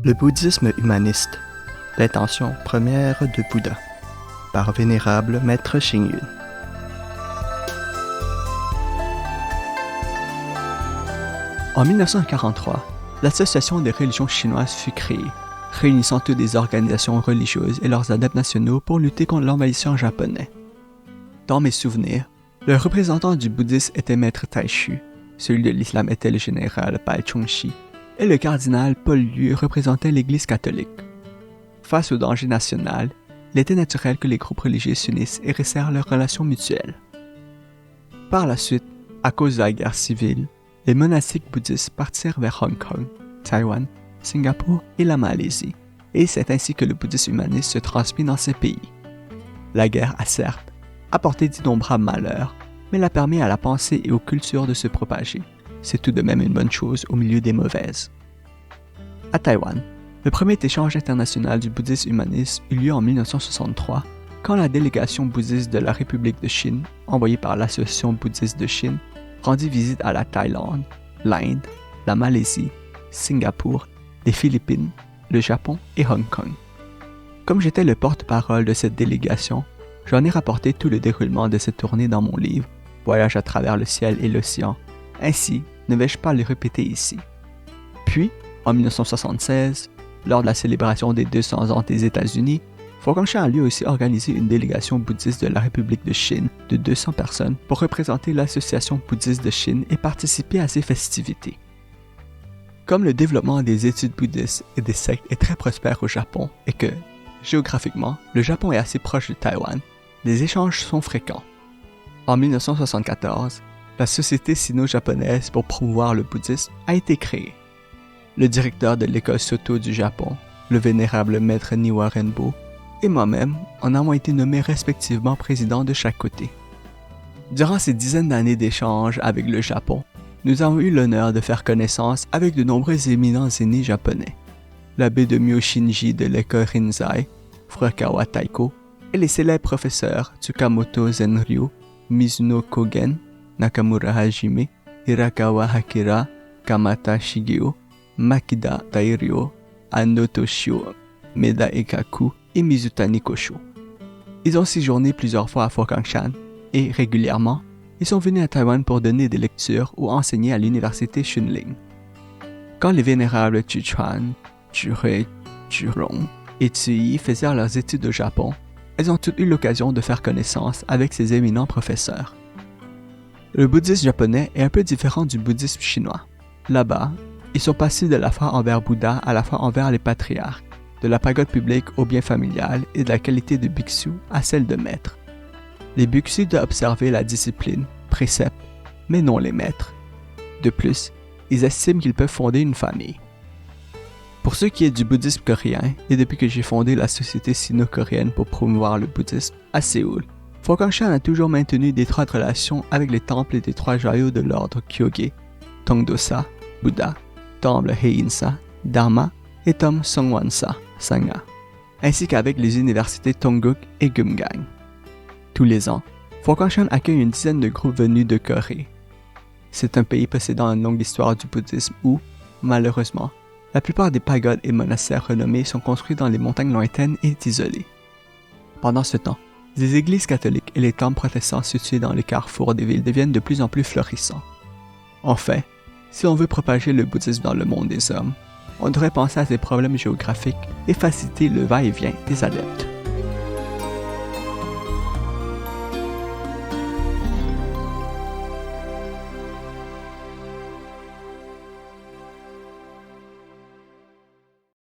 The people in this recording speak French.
Le bouddhisme humaniste, l'intention première de Bouddha, par Vénérable Maître Xing Yun. En 1943, l'Association des religions chinoises fut créée, réunissant toutes les organisations religieuses et leurs adeptes nationaux pour lutter contre l'envahisseur japonais. Dans mes souvenirs, le représentant du bouddhisme était Maître Taishu, celui de l'islam était le général Bai Chongxi, et le cardinal Paul Liu représentait l'Église catholique. Face au danger national, il était naturel que les groupes religieux s'unissent et resserrent leurs relations mutuelles. Par la suite, à cause de la guerre civile, les monastiques bouddhistes partirent vers Hong Kong, Taïwan, Singapour et la Malaisie, et c'est ainsi que le bouddhisme humaniste se transmit dans ces pays. La guerre a certes apporté d'innombrables malheurs, mais elle a permis à la pensée et aux cultures de se propager. C'est tout de même une bonne chose au milieu des mauvaises. À Taïwan, le premier échange international du bouddhisme humaniste eut lieu en 1963, quand la délégation bouddhiste de la République de Chine, envoyée par l'Association bouddhiste de Chine, rendit visite à la Thaïlande, l'Inde, la Malaisie, Singapour, les Philippines, le Japon et Hong Kong. Comme j'étais le porte-parole de cette délégation, j'en ai rapporté tout le déroulement de cette tournée dans mon livre « Voyage à travers le ciel et l'océan ». Ainsi, ne vais-je pas le répéter ici. Puis, en 1976, lors de la célébration des 200 ans des États-Unis, Fo-Guang-Shan a lui aussi organisé une délégation bouddhiste de la République de Chine de 200 personnes pour représenter l'Association bouddhiste de Chine et participer à ces festivités. Comme le développement des études bouddhistes et des sectes est très prospère au Japon et que, géographiquement, le Japon est assez proche de Taïwan, les échanges sont fréquents. En 1974, la Société sino-japonaise pour promouvoir le bouddhisme a été créée. Le directeur de l'école Soto du Japon, le vénérable maître Niwa Renbo, et moi-même en avons été nommés respectivement présidents de chaque côté. Durant ces dizaines d'années d'échanges avec le Japon, nous avons eu l'honneur de faire connaissance avec de nombreux éminents aînés japonais, l'abbé de Myoshinji de l'école Rinzai, Furukawa Taiko, et les célèbres professeurs Tsukamoto Zenryu, Mizuno Kogen, Nakamura Hajime, Hirakawa Akira, Kamata Shigeo, Makida Tairyo, Ando Toshio, Meda Ekaku et Mizutani Kosho. Ils ont séjourné plusieurs fois à Fo-Guang-Shan et, régulièrement, ils sont venus à Taïwan pour donner des lectures ou enseigner à l'université Shunling. Quand les vénérables Chu Chuan, Chu Hui, Chu Rong et Tsu Yi faisaient leurs études au Japon, elles ont toutes eu l'occasion de faire connaissance avec ces éminents professeurs. Le bouddhisme japonais est un peu différent du bouddhisme chinois. Là-bas, ils sont passés de la foi envers Bouddha à la foi envers les patriarches, de la pagode publique au bien familial et de la qualité de bhikshu à celle de maître. Les bhikshus doivent observer la discipline, préceptes, mais non les maîtres. De plus, ils estiment qu'ils peuvent fonder une famille. Pour ce qui est du bouddhisme coréen, et depuis que j'ai fondé la Société sino-coréenne pour promouvoir le bouddhisme à Séoul, Fo-Guang-Shan a toujours maintenu d'étroites relations avec les temples des trois joyaux de l'ordre Kyoge, Tongdosa, Bouddha, Temple Heilsa, Dharma et Temple Songwonsa, Sangha, ainsi qu'avec les universités Tongguk et Gumgang. Tous les ans, Fo-Guang-Shan accueille une dizaine de groupes venus de Corée. C'est un pays possédant une longue histoire du bouddhisme où, malheureusement, la plupart des pagodes et monastères renommés sont construits dans les montagnes lointaines et isolés. Pendant ce temps, les églises catholiques et les temples protestants situés dans les carrefours des villes deviennent de plus en plus florissants. Enfin, si on veut propager le bouddhisme dans le monde des hommes, on devrait penser à ces problèmes géographiques et faciliter le va-et-vient des adeptes.